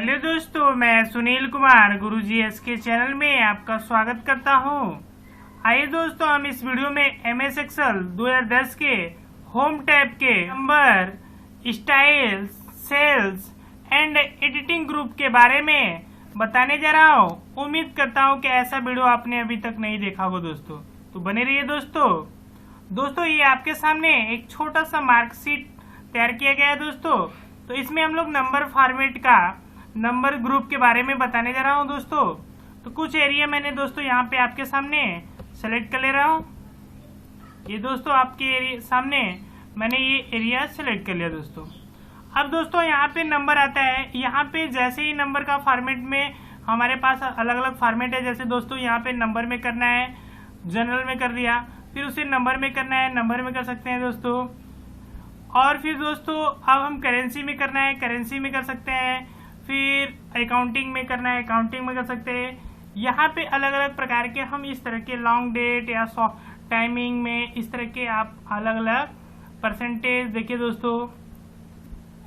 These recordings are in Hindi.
हेलो दोस्तों, मैं सुनील कुमार गुरुजी एस के चैनल में आपका स्वागत करता हूं। आइए दोस्तों, हम इस वीडियो में MS एक्सेल 2010 के होम टैब के number, style, cells and editing group के बारे में बताने जा रहा हूं। उम्मीद करता हूं कि ऐसा वीडियो आपने अभी तक नहीं देखा हो दोस्तों, तो बने रहिए दोस्तों। ये आपके सामने एक छोटा सा मार्कशीट तैयार किया गया है दोस्तों। तो इसमें हम लोग नंबर फॉर्मेट का नंबर ग्रुप के बारे में बताने जा रहा हूं दोस्तों। तो कुछ एरिया मैंने दोस्तों यहाँ पे आपके सामने सेलेक्ट कर ले रहा हूँ। ये दोस्तों आपके सामने मैंने ये एरिया सेलेक्ट कर लिया दोस्तों। अब दोस्तों यहाँ पे नंबर आता है। यहाँ पे जैसे ही नंबर का फॉर्मेट में हमारे पास अलग अलग फॉर्मेट है। जैसे दोस्तों यहाँ पे नंबर में करना है, जनरल में कर दिया, फिर उसे नंबर में करना है, नंबर में कर सकते हैं दोस्तों। और फिर दोस्तों अब हम करेंसी में करना है, करेंसी में कर सकते हैं। फिर अकाउंटिंग में करना है, अकाउंटिंग में कर सकते हैं। यहाँ पे अलग अलग प्रकार के हम इस तरह के लॉन्ग डेट या टाइमिंग में इस तरह के आप अलग अलग परसेंटेज देखिए दोस्तों।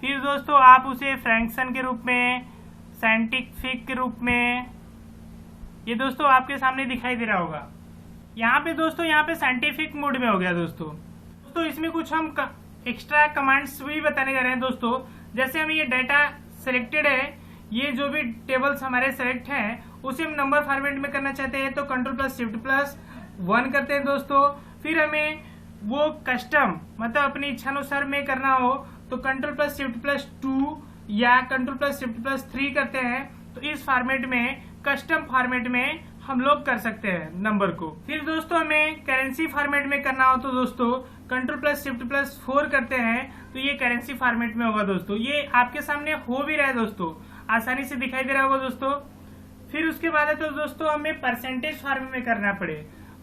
फिर दोस्तों आप उसे फ्रैक्शन के रूप में, साइंटिफिक के रूप में, ये दोस्तों आपके सामने दिखाई दे रहा होगा। यहाँ पे दोस्तों यहाँ पे साइंटिफिक मोड में हो गया दोस्तों। इसमें कुछ हम एक्स्ट्रा कमांड्स भी बताने जा रहे हैं दोस्तों। जैसे हम ये डाटा सिलेक्टेड है, ये जो भी टेबल्स हमारे सेलेक्ट हैं उसे हम नंबर फॉर्मेट में करना चाहते हैं तो Ctrl+Shift+1 करते हैं दोस्तों। फिर हमें वो कस्टम मतलब अपनी इच्छानुसार में करना हो तो Ctrl+Shift+2 या Ctrl+Shift+3 करते हैं। तो इस फॉर्मेट में, कस्टम फॉर्मेट में हम लोग कर सकते हैं नंबर को। फिर दोस्तों हमें करेंसी फॉर्मेट में करना हो तो दोस्तों Ctrl+Shift+4 करते हैं तो ये करेंसी फॉर्मेट में होगा दोस्तों। ये आपके सामने हो भी रहा है दोस्तों, आसानी से दिखाई दे रहा होगा दोस्तों। फिर उसके बाद है तो दोस्तों हमें परसेंटेज फॉर्म में करना पड़े,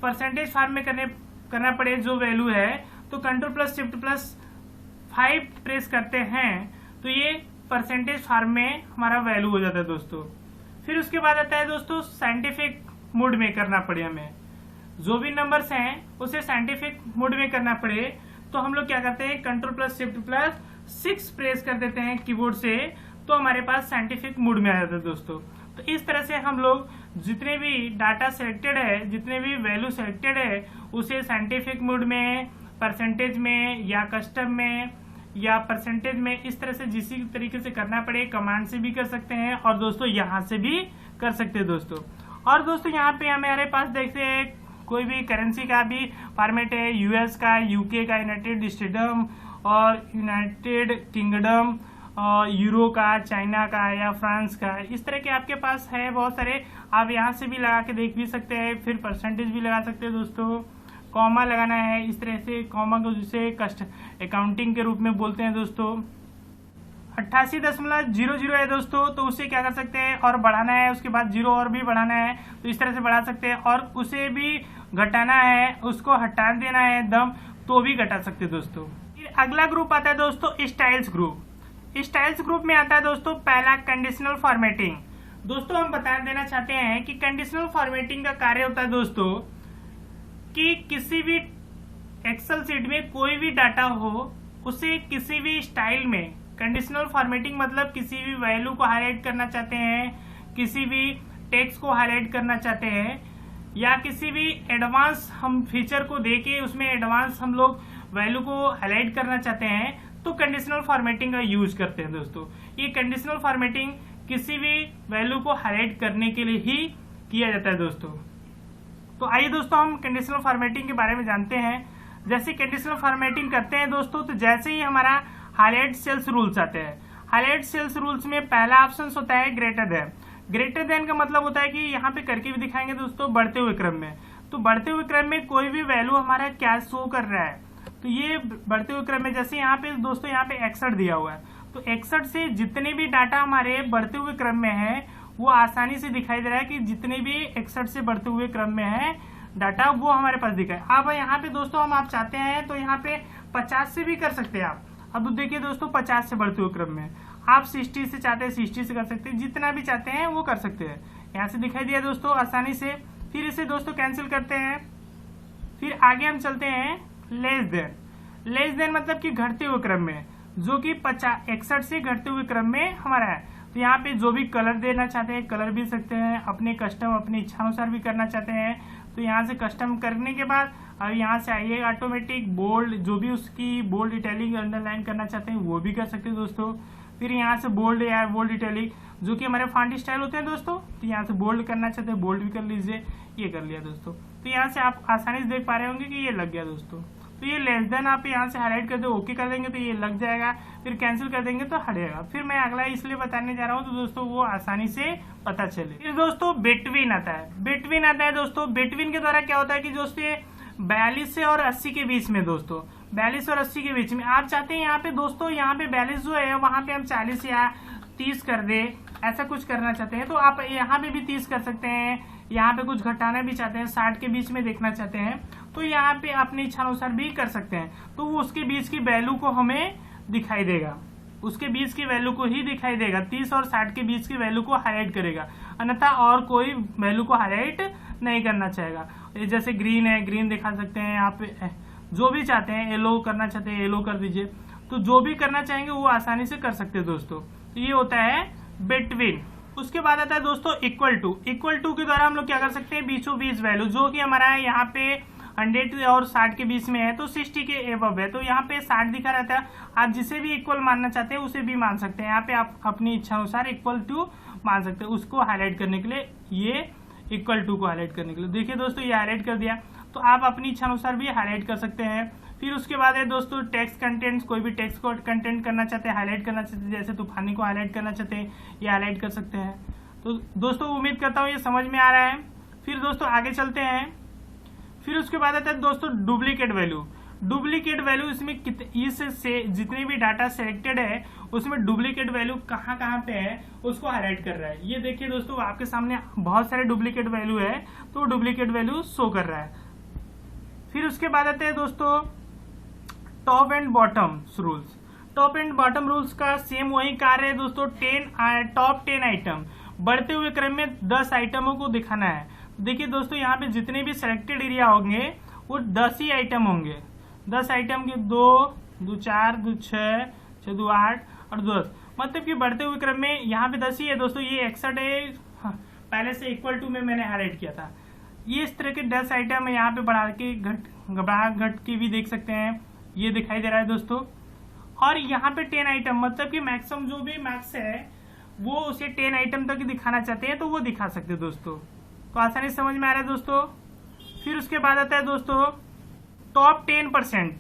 परसेंटेज फॉर्म में करना पड़े जो वैल्यू है तो Ctrl+Shift+5 प्रेस करते हैं तो ये परसेंटेज फॉर्म में हमारा वैल्यू हो जाता है दोस्तों। फिर उसके बाद आता है दोस्तों साइंटिफिक मोड में करना पड़े, हमें जो भी नंबर्स हैं उसे साइंटिफिक मोड में करना पड़े तो हम लोग क्या करते हैं Ctrl+Shift+6 प्रेस कर देते हैं कीबोर्ड से तो हमारे पास साइंटिफिक मोड में आ जाता है दोस्तों। तो इस तरह से हम लोग जितने भी डाटा सिलेक्टेड है, जितने भी वैल्यू सिलेक्टेड है उसे साइंटिफिक मोड में, परसेंटेज में या कस्टम में या परसेंटेज में, इस तरह से जिस तरीके से करना पड़े कमांड से भी कर सकते हैं और दोस्तों यहाँ से भी कर सकते हैं दोस्तों। और दोस्तों यहाँ पे हमारे पास देखते हैं कोई भी करेंसी का भी फॉर्मेट है, US का, UK का, यूनाइटेड स्टेटम और यूनाइटेड किंगडम, यूरो का, चाइना का या फ्रांस का, इस तरह के आपके पास है बहुत सारे। आप यहाँ से भी लगा के देख भी सकते हैं। फिर परसेंटेज भी लगा सकते हैं दोस्तों। कॉमा लगाना है इस तरह से, कॉमा को जिसे अकाउंटिंग के रूप में बोलते हैं दोस्तों। 88.00 है दोस्तों तो उसे क्या कर सकते हैं और बढ़ाना है, उसके बाद 0 और भी बढ़ाना है तो इस तरह से बढ़ा सकते हैं। और उसे भी घटाना है, उसको हटा देना है एकदम तो भी घटा सकते हैं दोस्तों। फिर अगला ग्रुप आता है दोस्तों स्टाइल्स ग्रुप। स्टाइल्स ग्रुप में आता है दोस्तों पहला कंडीशनल फॉर्मेटिंग। दोस्तों हम बता देना चाहते हैं कि कंडीशनल फॉर्मेटिंग का कार्य होता है दोस्तों कि किसी भी एक्सेल शीट में कोई भी डाटा हो उसे किसी भी स्टाइल में, कंडीशनल फॉर्मेटिंग मतलब किसी भी वैल्यू को हाईलाइट करना चाहते हैं, किसी भी टेक्स्ट को हाईलाइट करना चाहते हैं या किसी भी एडवांस हम फीचर को देके उसमें एडवांस हम लोग वैल्यू को हाईलाइट करना चाहते हैं तो कंडीशनल फॉर्मेटिंग का यूज करते हैं दोस्तों। ये कंडीशनल फॉर्मेटिंग किसी भी वैल्यू को हाईलाइट करने के लिए ही किया जाता है दोस्तों। तो आइए दोस्तों हम कंडीशनल फॉर्मेटिंग के बारे में जानते हैं। जैसे कंडीशनल फॉर्मेटिंग करते हैं दोस्तों तो जैसे ही हमारा हाईलाइट सेल्स रूल्स आते हैं, हाईलाइट सेल्स रूल्स में पहला ऑप्शन होता है ग्रेटर देन। ग्रेटर देन का मतलब होता है कि यहाँ पे करके भी दिखाएंगे दोस्तों बढ़ते हुए क्रम में। तो बढ़ते हुए क्रम में कोई भी वैल्यू हमारा क्या शो कर रहा है तो ये बढ़ते हुए क्रम में, जैसे यहाँ पे दोस्तों यहाँ पे 61 दिया हुआ है तो 61 से जितने भी डाटा हमारे बढ़ते हुए क्रम में है वो आसानी से दिखाई दे रहा है कि जितने भी 61 से बढ़ते हुए क्रम में है डाटा वो हमारे पास दिखा है। अब यहाँ पे दोस्तों हम आप चाहते हैं तो यहाँ पे 50 से भी कर सकते हैं आप। अब देखिए दोस्तों 50 से बढ़ते हुए क्रम में आप 60 से चाहते हैं 60 से कर सकते हैं, जितना भी चाहते हैं वो कर सकते हैं। यहाँ से दिखाई दिया दोस्तों आसानी से। फिर इसे दोस्तों कैंसिल करते हैं। फिर आगे हम चलते हैं लेस देन। लेस देन मतलब कि घटते हुए क्रम में, जो कि 61 से घटते हुए क्रम में हमारा है। तो यहाँ पे जो भी कलर देना चाहते हैं कलर भी सकते हैं, अपने कस्टम अपनी इच्छानुसार भी करना चाहते हैं तो यहाँ से कस्टम करने के बाद अब यहाँ से आइए ऑटोमेटिक बोल्ड, जो भी उसकी बोल्ड इटैलिक अंडरलाइन करना चाहते हैं वो भी कर सकते हैं दोस्तों। फिर यहाँ से बोल्ड या बोल्ड इटैलिक जो कि हमारे फॉन्ट स्टाइल होते हैं दोस्तों, तो यहाँ से बोल्ड करना चाहते हैं बोल्ड भी कर लीजिए, ये कर लिया दोस्तों। तो यहाँ से आप आसानी से देख पा रहे होंगे कि ये लग गया दोस्तों। तो ये लेस देन आप यहाँ से हाईलाइट कर दो, ओके कर देंगे तो ये लग जाएगा, फिर कैंसिल कर देंगे तो हटेगा। फिर मैं अगला इसलिए बताने जा रहा हूँ तो दोस्तों वो आसानी से पता चले। फिर दोस्तों बिटवीन आता है, बिटवीन आता है दोस्तों। बिटवीन के द्वारा क्या होता है कि दोस्तों 42 से और 80 के बीच में दोस्तों, 42 और 80 के बीच में आप चाहते हैं यहाँ पे दोस्तों, यहाँ पे 42 जो है वहां पे हम 40 या 30 कर दे, ऐसा कुछ करना चाहते हैं तो आप यहाँ पे भी 30 कर सकते हैं। यहाँ पे कुछ घटाना भी चाहते हैं, 60 के बीच में देखना चाहते हैं तो यहाँ पे अपनी इच्छा अनुसार भी कर सकते हैं। तो वो उसके बीच की वैल्यू को हमें दिखाई देगा, उसके बीच की वैल्यू को ही दिखाई देगा, 30 और 60 के बीच की वैल्यू को हाईलाइट करेगा, अन्यथा और कोई वैल्यू को हाईलाइट नहीं करना चाहेगा। जैसे ग्रीन है, ग्रीन दिखा सकते हैं, यहाँ पे जो भी चाहते हैं, येलो करना चाहते हैं येलो कर दीजिए। तो जो भी करना चाहेंगे वो आसानी से कर सकते हैं दोस्तों। तो ये होता है बिटवीन। उसके बाद आता है दोस्तों इक्वल टू। इक्वल टू के द्वारा हम लोग क्या कर सकते हैं, बीचों बीच वैल्यू जो कि हमारा है यहाँ पे 100 और 60 के बीच में है तो 60 के एबव है, तो यहाँ पे 60 दिखा रहता है। आप जिसे भी इक्वल मानना चाहते हैं उसे भी मान सकते हैं, यहाँ पे आप अपनी इच्छा अनुसार इक्वल टू मान सकते हैं। उसको हाईलाइट करने के लिए ये इक्वल टू को हाईलाइट करने के लिए देखिए दोस्तों ये हाईलाइट कर दिया, तो आप अपनी इच्छा अनुसार भी हाईलाइट कर सकते हैं। फिर उसके बाद है दोस्तों टेक्स्ट कंटेंट, कोई भी टेक्स्ट को कंटेंट करना चाहते हैं, हाईलाइट करना चाहते हैं, जैसे तूफानी को हाईलाइट करना चाहते हैं ये हाईलाइट कर सकते हैं। तो दोस्तों उम्मीद करता हूँ ये समझ में आ रहा है। फिर दोस्तों आगे चलते हैं। फिर उसके बाद आता है दोस्तों डुप्लीकेट वैल्यू। डुप्लीकेट वैल्यू इसमें इससे जितने भी डाटा सिलेक्टेड है उसमें डुप्लीकेट वैल्यू कहाँ कहाँ पे है उसको हाईलाइट कर रहा है। ये देखिए दोस्तों आपके सामने बहुत सारे डुप्लीकेट वैल्यू है तो डुप्लीकेट वैल्यू शो कर रहा है। फिर उसके बाद आते हैं दोस्तों top and bottom rules. Top and bottom rules का सेम वही कार्य है दोस्तों। टॉप 10 आइटम, बढ़ते हुए क्रम में 10 आइटमों को दिखाना है। देखिए दोस्तों यहाँ पे जितने भी सिलेक्टेड एरिया होंगे वो 10 ही आइटम होंगे। 10 आइटम के 2, 2, 4, 2, 6, 6, 2, 8 और 10, मतलब कि बढ़ते हुए क्रम में यहाँ पे 10 ही है दोस्तों। ये 61 है, पहले से इक्वल टू में मैंने हाईलाइट किया था। ये इस तरह के 10 आइटम है, यहाँ पे बढ़ा के घट के भी देख सकते हैं, ये दिखाई दे रहा है दोस्तों। और यहाँ पे 10 आइटम, मतलब कि मैक्सिमम जो भी मैक्स है वो उसे 10 आइटम तक दिखाना चाहते हैं तो वो दिखा सकते हैं दोस्तों। तो आसानी से समझ में आ रहा है दोस्तों। फिर उसके बाद आता है दोस्तों टॉप 10%।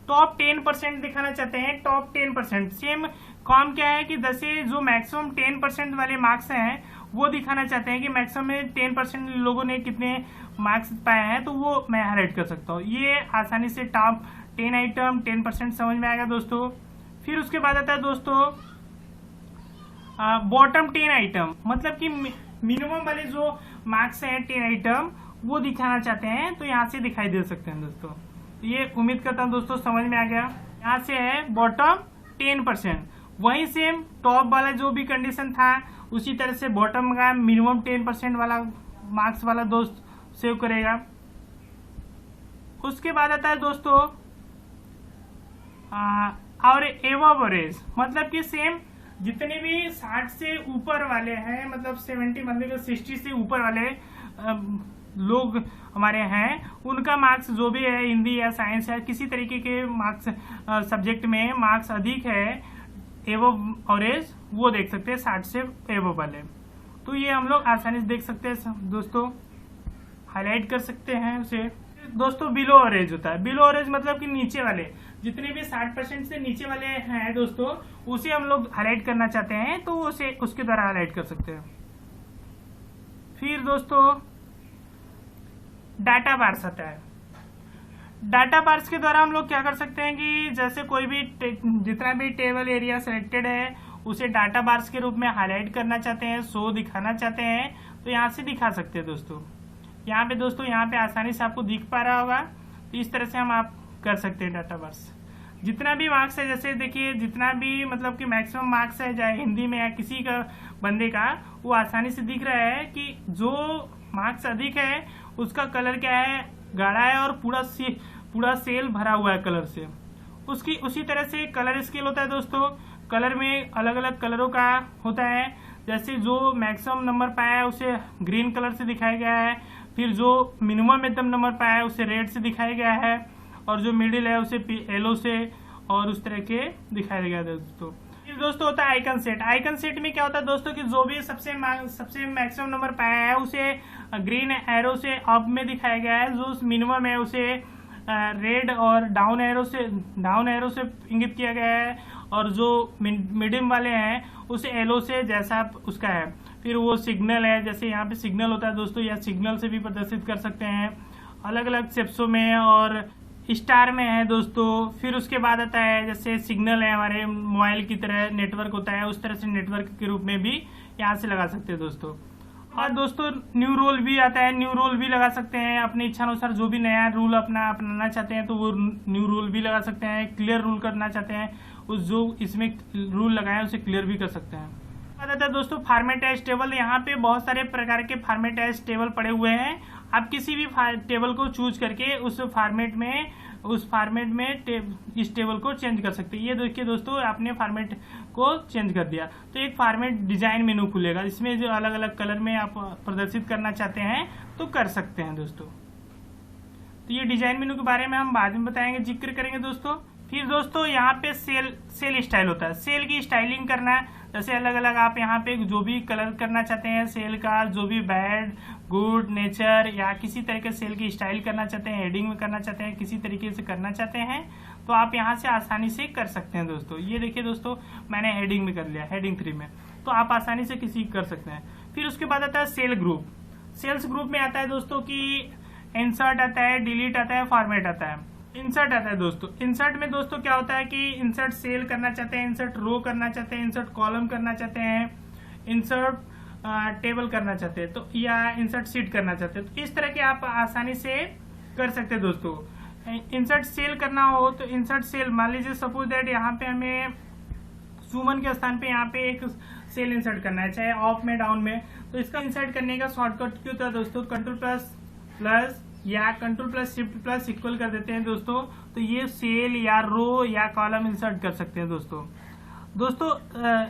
टॉप 10% दिखाना चाहते हैं, टॉप 10%। सेम काम क्या है कि जैसे जो मैक्सिमम 10% वाले मार्क्स हैं वो दिखाना चाहते हैं कि मैक्सिमम में 10% लोगों ने कितने मार्क्स पाए हैं, तो वो मैं हाईलाइट कर सकता हूँ। ये आसानी से टॉप 10 आइटम 10% समझ में आएगा दोस्तों। फिर उसके बाद आता है दोस्तों बॉटम 10 आइटम, मतलब कि मिनिमम वाले जो मार्क्स हैं 10 आइटम वो दिखाना चाहते हैं तो यहाँ से दिखाई दे सकते हैं दोस्तों। ये उम्मीद करता हूँ दोस्तों समझ में आ गया। यहाँ से है बॉटम 10%, वहीं सेम टॉप वाला जो भी कंडीशन था उसी तरह से बॉटम का मिनिमम 10% वाला मार्क्स वाला दोस्त सेव करेगा। उसके बाद आता है दोस्तों और एवब एवरेज, मतलब कि सेम जितने भी 60 से ऊपर वाले हैं, मतलब 70 मतलब 60 से ऊपर वाले लोग हमारे हैं, उनका मार्क्स जो भी है हिंदी या साइंस या किसी तरीके के मार्क्स सब्जेक्ट में मार्क्स अधिक है एवब एवरेज, वो देख सकते हैं 60 से एवब वाले। तो ये हम लोग आसानी से देख सकते हैं दोस्तों, हाईलाइट कर सकते हैं उसे। दोस्तों बिलो एवरेज होता है। बिलो एवरेज मतलब कि नीचे वाले जितने भी 60% से नीचे वाले हैं दोस्तों, उसे हम लोग हाईलाइट करना चाहते हैं तो उसे उसके द्वारा हाईलाइट कर सकते हैं। फिर दोस्तों डाटा बार्स आता है। डाटा बार्स के द्वारा हम लोग क्या कर सकते हैं कि जैसे कोई भी जितना भी टेबल एरिया सिलेक्टेड है उसे डाटा बार्स के रूप में हाईलाइट करना चाहते हैं, शो दिखाना चाहते हैं तो यहाँ से दिखा सकते हैं दोस्तों। यहाँ पे दोस्तों यहाँ पे आसानी से आपको दिख पा रहा होगा, तो इस तरह से हम आप कर सकते हैं डाटा बार्स। जितना भी मार्क्स है, जैसे देखिए जितना भी मतलब कि मैक्सिमम मार्क्स है चाहे हिंदी में या किसी का बंदे का, वो आसानी से दिख रहा है कि जो मार्क्स अधिक है उसका कलर क्या है, गाढ़ा है और पूरा सेल भरा हुआ है कलर से। उसी तरह से कलर स्केल होता है दोस्तों। कलर में अलग अलग कलरों का होता है। जैसे जो मैक्सिमम नंबर पाया है उसे ग्रीन कलर से दिखाया गया है, फिर जो मिनिमम एकदम नंबर पाया है उसे रेड से दिखाया गया है, और जो मिडिल है उसे येलो से, और उस तरह के दिखाया गया है दोस्तों। फिर दोस्तों होता है आइकन सेट। आइकन सेट में क्या होता है दोस्तों कि जो भी सबसे मैक्सिमम नंबर पाया है उसे ग्रीन एरो से अप में दिखाया गया है, जो मिनिमम है उसे रेड और डाउन एरो से इंगित किया गया है, और जो मीडियम वाले हैं उसे येलो से जैसा उसका है। फिर वो सिग्नल है, जैसे यहाँ पे सिग्नल होता है दोस्तों, या सिग्नल से भी प्रदर्शित कर सकते हैं अलग अलग शेप्सों में, और स्टार में है दोस्तों। फिर उसके बाद आता है जैसे सिग्नल है हमारे मोबाइल की तरह नेटवर्क होता है, उस तरह से नेटवर्क के रूप में भी यहाँ से लगा सकते हैं दोस्तों। और दोस्तों न्यू रोल भी आता है, न्यू रोल भी लगा सकते हैं अपनी इच्छा अनुसार। जो भी नया रूल अपनाना चाहते हैं तो वो न्यू रूल भी लगा सकते हैं। क्लियर रूल करना चाहते हैं, उस जो इसमें रूल लगाए उसे क्लियर भी कर सकते हैं। आता है दोस्तों फॉर्मेट एज टेबल। यहाँ पे बहुत सारे प्रकार के फॉर्मेट एज टेबल पड़े हुए हैं। आप किसी भी टेबल को चूज करके उस फॉर्मेट में इस टेबल को चेंज कर सकते हैं। ये देखिए दोस्तों, आपने फॉर्मेट को चेंज कर दिया तो एक फॉर्मेट डिजाइन मेनू खुलेगा, इसमें जो अलग अलग कलर में आप प्रदर्शित करना चाहते हैं तो कर सकते हैं दोस्तों। तो ये डिजाइन मेनू के बारे में हम बाद में बताएंगे, जिक्र करेंगे दोस्तों। फिर दोस्तों यहाँ पे सेल स्टाइल होता है। सेल की स्टाइलिंग करना, जैसे अलग अलग आप यहाँ पे जो भी कलर करना चाहते हैं सेल का, जो भी बैड, गुड, नेचर या किसी तरह के सेल की स्टाइल करना चाहते हैं, हेडिंग में करना चाहते हैं, किसी तरीके से करना चाहते हैं तो आप यहाँ से आसानी से कर सकते हैं दोस्तों। ये देखिए दोस्तों, मैंने हेडिंग में कर लिया, हेडिंग 3 में, तो आप आसानी से किसी कर सकते हैं। फिर उसके बाद आता है सेल ग्रुप। सेल्स ग्रुप में आता है दोस्तों की इंसर्ट आता है, डिलीट आता है, फॉर्मेट आता है। इंसर्ट आता है दोस्तों। इंसर्ट में दोस्तों क्या होता है कि इंसर्ट सेल करना चाहते हैं, इंसर्ट रो करना चाहते हैं, इंसर्ट कॉलम करना चाहते हैं, इंसर्ट टेबल करना चाहते हैं तो, या इंसर्ट शीट करना चाहते हैं तो इस तरह के आप आसानी से कर सकते हैं दोस्तों। इंसर्ट सेल करना हो तो इंसर्ट सेल, मान लीजिए सपोज दैट यहाँ पे हमें सुमन के स्थान पे यहाँ पे एक सेल इंसर्ट करना है, चाहे ऑफ में डाउन में, तो इसका इंसर्ट करने का शॉर्टकट क्या होता है दोस्तों, कंट्रोल प्लस या control plus shift plus equal कर देते हैं दोस्तों, तो ये सेल या रो या कॉलम इंसर्ट कर सकते हैं दोस्तों।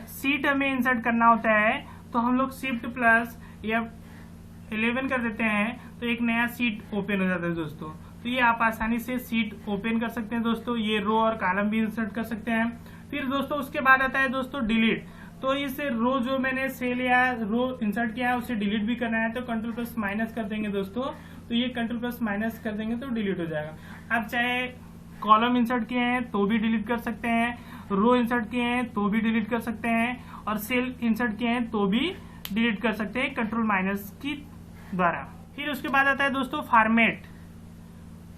सीट हमें इंसर्ट करना होता है तो हम लोग शिफ्ट प्लस या 11 कर देते हैं तो एक नया सीट ओपन हो जाता है दोस्तों। तो ये आप आसानी से सीट ओपन कर सकते हैं दोस्तों। ये रो और कॉलम भी इंसर्ट कर सकते हैं। फिर दोस्तों उसके बाद आता है दोस्तों डिलीट। तो इस रो जो मैंने सेल या रो इंसर्ट किया है उसे डिलीट भी करना है तो कंट्रोल प्लस माइनस कर देंगे दोस्तों, तो ये कंट्रोल प्लस माइनस कर देंगे तो डिलीट हो जाएगा। आप चाहे कॉलम इंसर्ट किए हैं तो भी डिलीट कर सकते हैं, रो इंसर्ट किए हैं तो भी डिलीट कर सकते हैं, और सेल इंसर्ट किए हैं तो भी डिलीट कर सकते हैं कंट्रोल माइनस की द्वारा। फिर उसके बाद आता है दोस्तों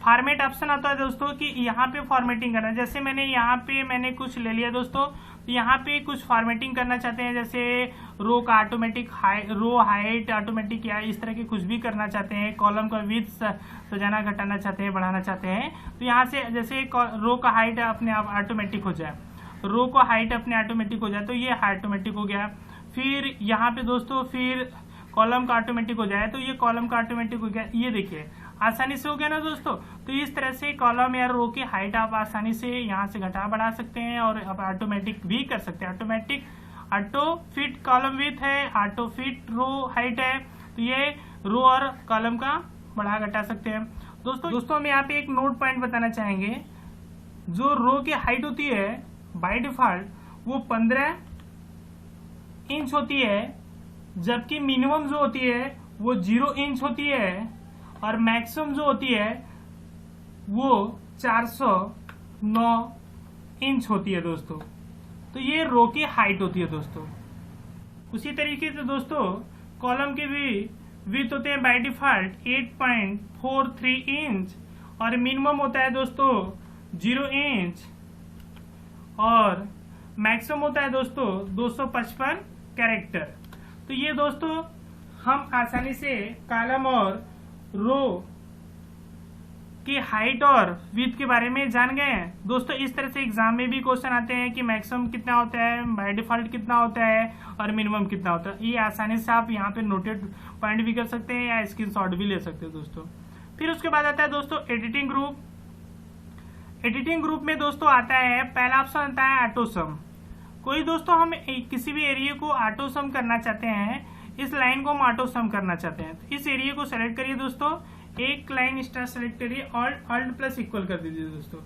फॉर्मेट ऑप्शन आता है दोस्तों कि यहाँ पे फॉर्मेटिंग करना है। जैसे यहाँ पे कुछ ले लिया दोस्तों, तो यहाँ पे कुछ फॉर्मेटिंग करना चाहते हैं, जैसे रो का ऑटोमेटिक रो हाइट ऑटोमेटिक या इस तरह के कुछ भी करना चाहते हैं, कॉलम का विड्थ सजाना घटाना चाहते हैं, बढ़ाना चाहते हैं, तो यहाँ से जैसे रो का हाइट अपने आप ऑटोमेटिक हो जाए, रो का हाइट अपने ऑटोमेटिक हो जाए तो ये ऑटोमेटिक हो गया। फिर यहाँ पे दोस्तों फिर कॉलम का ऑटोमेटिक हो जाए तो ये कॉलम का ऑटोमेटिक हो गया। ये देखिए आसानी से हो गया ना दोस्तों। तो इस तरह से कॉलम या रो की हाइट आप आसानी से यहाँ से घटा बढ़ा सकते हैं और आप ऑटोमेटिक भी कर सकते हैं। Automatic auto fit column with है, ऑटो फिट रो हाइट है, तो ये रो और कॉलम का बढ़ा घटा सकते हैं दोस्तों। हम यहाँ पे एक नोट पॉइंट बताना चाहेंगे, जो रो की हाइट होती है बाय डिफॉल्ट वो 15 इंच होती है, जबकि मिनिमम जो होती है वो 0 इंच होती है, और मैक्सिमम जो होती है वो 409 इंच होती है दोस्तों। तो ये रो की हाइट होती है दोस्तों। उसी तरीके से दोस्तों कॉलम के भी विड्थ होते हैं बाय डिफॉल्ट 8.43 इंच, और मिनिमम होता है दोस्तों 0 इंच, और मैक्सिमम होता है दोस्तों 255 कैरेक्टर। तो ये दोस्तों हम आसानी से कॉलम और रो की हाइट और विड्थ के बारे में जान गए हैं दोस्तों। इस तरह से एग्जाम में भी क्वेश्चन आते हैं कि मैक्सिमम कितना होता है, बाय डिफॉल्ट कितना होता है, और मिनिमम कितना होता है। ये आसानी से आप यहाँ पे नोटेड पॉइंट भी कर सकते हैं या स्क्रीनशॉट भी ले सकते हैं दोस्तों। फिर उसके बाद आता है दोस्तों एडिटिंग ग्रुप। एडिटिंग ग्रुप में दोस्तों आता है, पहला ऑप्शन आता है ऑटो सम। कोई दोस्तों हम किसी भी एरिया को ऑटो सम करना चाहते हैं, इस लाइन को हम ऑटो सम करना चाहते हैं, तो इस एरिया को सेलेक्ट करिए दोस्तों, एक लाइन स्टार सेलेक्ट करिए और अल्ट प्लस इक्वल कर दीजिए दोस्तों।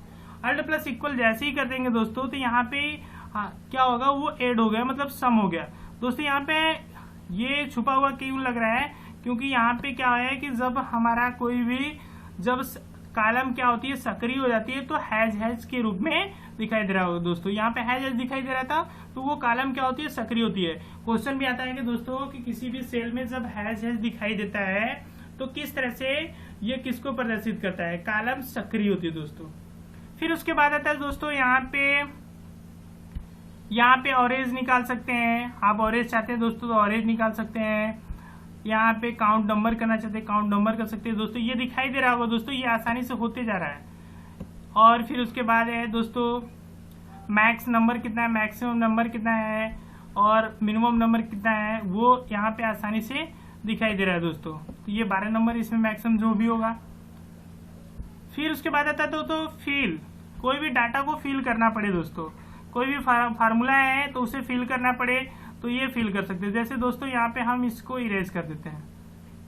अल्ट प्लस इक्वल जैसे ही कर देंगे दोस्तों तो यहाँ पे क्या होगा, वो ऐड हो गया, मतलब सम हो गया दोस्तों। यहाँ पे ये छुपा हुआ क्यों लग रहा है, क्योंकि यहाँ पे क्या है कि जब हमारा कोई भी जब कॉलम क्या होती है सक्रिय हो जाती है तो हैज के रूप में दिखाई दे रहा होगा दोस्तों। यहाँ पे हैज दिखाई दे रहा था तो वो कॉलम क्या होती है, सक्रिय होती है। क्वेश्चन भी आता है कि दोस्तों कि किसी भी सेल में जब हैज दिखाई देता है तो किस तरह से ये किसको प्रदर्शित करता है, कॉलम सक्रिय होती है दोस्तों। फिर उसके बाद आता है दोस्तों यहाँ पे ऑरेंज निकाल सकते हैं, आप ऑरेंज चाहते हैं दोस्तों तो ऑरेंज निकाल सकते हैं। यहाँ पे काउंट नंबर करना चाहते हैं, काउंट नंबर कर सकते हैं दोस्तों। ये दिखाई दे रहा होगा दोस्तों, ये आसानी से होते जा रहा है। और फिर उसके बाद है दोस्तों मैक्स नंबर कितना है, मैक्सिमम नंबर कितना है और मिनिमम नंबर कितना है, वो यहाँ पे आसानी से दिखाई दे रहा है दोस्तों। तो ये 12 नंबर इसमें मैक्सिमम जो भी होगा। फिर उसके बाद आता है तो फिल, कोई भी डाटा को फिल करना पड़े दोस्तों, कोई भी फार्मूला है तो उसे फिल करना पड़े तो ये फिल कर सकते हैं। जैसे दोस्तों यहाँ पे हम इसको इरेज कर देते हैं,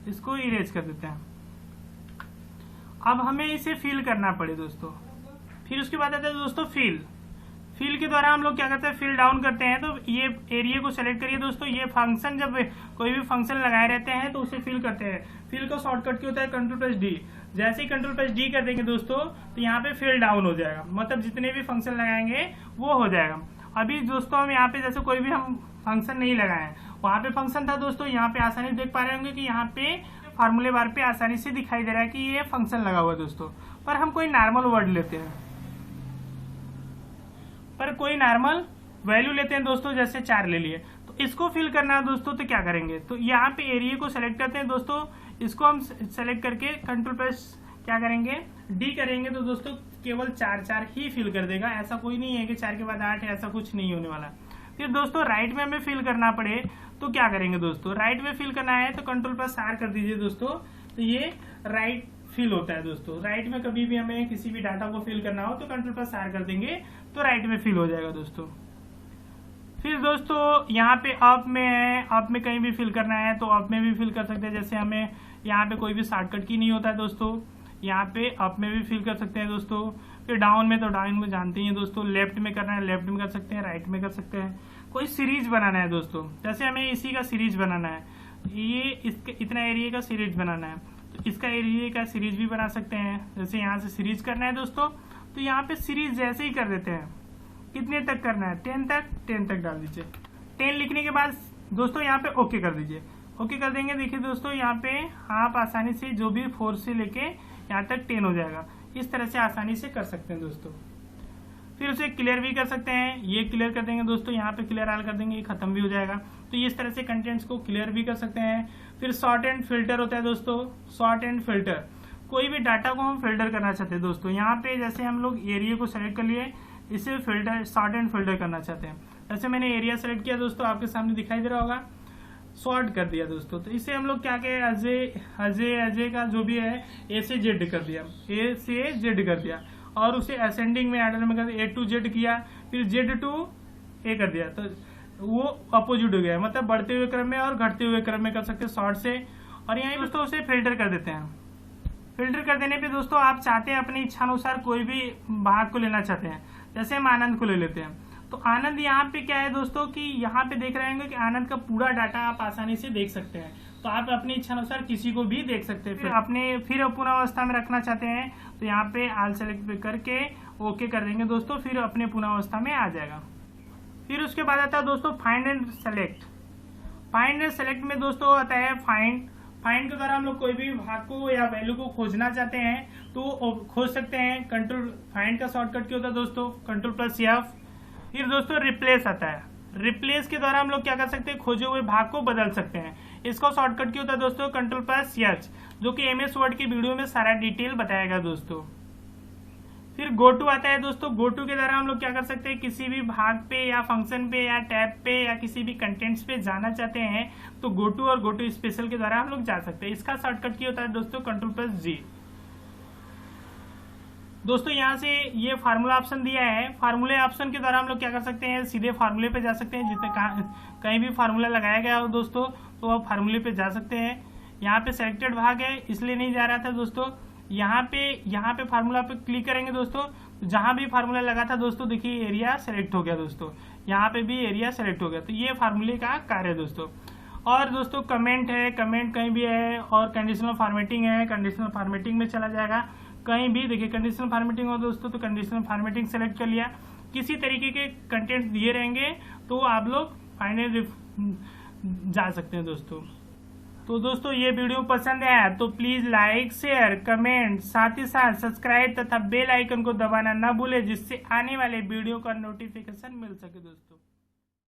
इसको इरेज कर देते हैं। अब हमें इसे फिल करना पड़े दोस्तों। फिर उसके बाद आता है दोस्तों फिल के द्वारा हम लोग क्या करते हैं, फिल डाउन करते हैं। तो ये एरिया को सेलेक्ट करिए दोस्तों। ये फंक्शन जब कोई भी फंक्शन लगाए रहते हैं तो उसे फिल करते हैं। फिल का शॉर्टकट क्या होता है, Ctrl+D। जैसे ही Ctrl+D कर देंगे दोस्तों तो यहाँ पे फिल डाउन हो जाएगा, मतलब जितने भी फंक्शन लगाएंगे वो हो जाएगा। अभी दोस्तों हम यहाँ पे जैसे कोई भी हम फंक्शन नहीं लगाए, वहां पे फंक्शन था दोस्तों, यहाँ पे आसानी देख पा रहे होंगे कि यहाँ पे फार्मूले बार पे आसानी से दिखाई दे रहा है कि ये फंक्शन लगा हुआ है दोस्तों। पर हम कोई नॉर्मल वर्ड लेते हैं, पर कोई नॉर्मल वैल्यू लेते हैं दोस्तों, जैसे 4 ले लिए। तो इसको फिल करना है दोस्तों, तो क्या करेंगे, तो यहाँ पे एरिया को सेलेक्ट करते हैं दोस्तों। इसको हम सेलेक्ट करके Ctrl+ क्या करेंगे, D करेंगे तो दोस्तों केवल 4 ही फिल कर देगा। ऐसा कोई नहीं है कि 4 के बाद 8 है, ऐसा कुछ नहीं होने वाला। फिर दोस्तों राइट में हमें फिल करना पड़े तो क्या करेंगे दोस्तों, राइट में फिल करना है तो Ctrl+R कर दीजिए दोस्तों। तो ये राइट फिल होता है दोस्तों। राइट में कभी भी हमें किसी भी डाटा को फिल करना हो तो Ctrl+R कर देंगे तो राइट में फिल हो जाएगा दोस्तों। फिर दोस्तों यहाँ पे अप में है, अप में कहीं भी फिल करना है तो अप में भी फिल कर सकते हैं। जैसे हमें यहाँ पे कोई भी शॉर्टकट की नहीं होता है दोस्तों, यहाँ पे अप में भी फिल कर सकते हैं दोस्तों। फिर डाउन में तो डाउन में जानते ही हैं दोस्तों, लेफ्ट में करना है लेफ्ट में कर सकते हैं, राइट में कर सकते हैं। कोई सीरीज बनाना है दोस्तों, जैसे हमें इसी का सीरीज बनाना है, ये इसके इतना एरिया का सीरीज बनाना है तो इसका एरिया का सीरीज भी बना सकते हैं। जैसे यहाँ से सीरीज करना है दोस्तों तो यहाँ पे सीरीज जैसे ही कर देते हैं, कितने तक करना है, 10 तक डाल दीजिए। 10 लिखने के बाद दोस्तों यहाँ पे ओके कर दीजिए। ओके कर देंगे, देखिए दोस्तों यहाँ पे आप आसानी से जो भी 4 से लेके यहाँ तक 10 हो जाएगा। इस तरह से आसानी से कर सकते हैं दोस्तों। फिर उसे क्लियर भी कर सकते हैं, ये क्लियर कर देंगे दोस्तों, यहाँ पे क्लियर ऑल कर देंगे, ये खत्म भी हो जाएगा। तो इस तरह से कंटेंट्स को क्लियर भी कर सकते हैं। फिर सॉर्ट एंड फिल्टर होता है दोस्तों, सॉर्ट एंड फिल्टर, कोई भी डाटा को हम फिल्टर करना चाहते हैं दोस्तों। यहाँ पे जैसे हम लोग एरिया को सेलेक्ट कर लिए, इसे फिल्टर सॉर्ट एंड फिल्टर करना चाहते हैं। जैसे मैंने एरिया सेलेक्ट किया दोस्तों, आपके सामने दिखाई दे रहा होगा, सॉर्ट कर दिया दोस्तों। तो इसे हम लोग क्या कहें, अजय का जो भी है ए से जेड कर दिया, ए से जेड कर दिया और उसे असेंडिंग में ऑर्डर में कर दिया, ए टू जेड किया, फिर जेड टू ए कर दिया, तो वो अपोजिट हो गया, मतलब बढ़ते हुए क्रम में और घटते हुए क्रम में कर सकते हैं शॉर्ट से। और यहाँ दोस्तों उसे फिल्टर कर देते हैं। फिल्टर कर देने पे दोस्तों आप चाहते हैं अपनी इच्छा अनुसार कोई भी भाग को लेना चाहते हैं, जैसे हम आनंद को ले लेते हैं। तो आनंद यहाँ पे क्या है दोस्तों कि यहाँ पे देख रहे होंगे कि आनंद का पूरा डाटा आप आसानी से देख सकते हैं। तो आप अपनी इच्छा अनुसार किसी को भी देख सकते हैं। फिर पुनःअवस्था में रखना चाहते हैं तो यहाँ पे आल सेलेक्ट पे करके ओके कर देंगे दोस्तों, फिर अपने पुनःअवस्था में आ जाएगा। फिर उसके बाद आता है दोस्तों find and select. Find and select में दोस्तों आता है फाइंड के द्वारा हम लोग कोई भी भाग को या वैल्यू को खोजना चाहते हैं तो खोज सकते हैं। कंट्रोल फाइंड का शॉर्टकट क्या होता है दोस्तों, Ctrl+F। फिर दोस्तों रिप्लेस आता है, रिप्लेस के द्वारा हम लोग क्या कर सकते हैं, खोजे हुए भाग को बदल सकते हैं। इसका शॉर्टकट क्या होता है दोस्तों, Ctrl+H, जो कि MS वर्ड की वीडियो में सारा डिटेल बताएगा दोस्तों। फिर गो टू आता है दोस्तों, गो टू के द्वारा हम लोग क्या कर सकते हैं, किसी भी भाग पे या फंक्शन पे या टैब पे या किसी भी कंटेंट्स पे जाना चाहते हैं तो गो टू और गो टू स्पेशल के द्वारा हम लोग जा सकते हैं। इसका शॉर्टकट क्या होता है दोस्तों, Ctrl+G। दोस्तों यहाँ से ये फार्मूला ऑप्शन दिया है, फार्मूले ऑप्शन के द्वारा हम लोग क्या कर सकते हैं, सीधे फार्मूले पे जा सकते हैं। जितने कहीं भी फार्मूला लगाया गया हो दोस्तों तो आप फार्मूले पे जा सकते हैं। यहाँ पे सेलेक्टेड भाग है इसलिए नहीं जा रहा था दोस्तों। यहाँ पे फार्मूला पे क्लिक करेंगे दोस्तों, जहां भी फार्मूला लगा था दोस्तों देखिए एरिया सेलेक्ट हो गया दोस्तों, यहाँ पे भी एरिया सेलेक्ट हो गया। तो ये फार्मूले का कार्य है दोस्तों। और दोस्तों कमेंट है, कमेंट कहीं भी है, और कंडीशनल फॉर्मेटिंग है, कंडीशनल फॉर्मेटिंग में चला जाएगा। कहीं भी देखिए कंडीशनल फॉर्मेटिंग हो दोस्तों तो कंडीशनल फॉर्मेटिंग सेलेक्ट कर लिया। किसी तरीके के कंटेंट दिए रहेंगे तो आप लोग फाइनल जा सकते हैं दोस्तों। तो दोस्तों ये वीडियो पसंद आया तो प्लीज लाइक, शेयर, कमेंट, साथ ही साथ सब्सक्राइब तथा बेल आइकन को दबाना ना भूले, जिससे आने वाले वीडियो का नोटिफिकेशन मिल सके दोस्तों।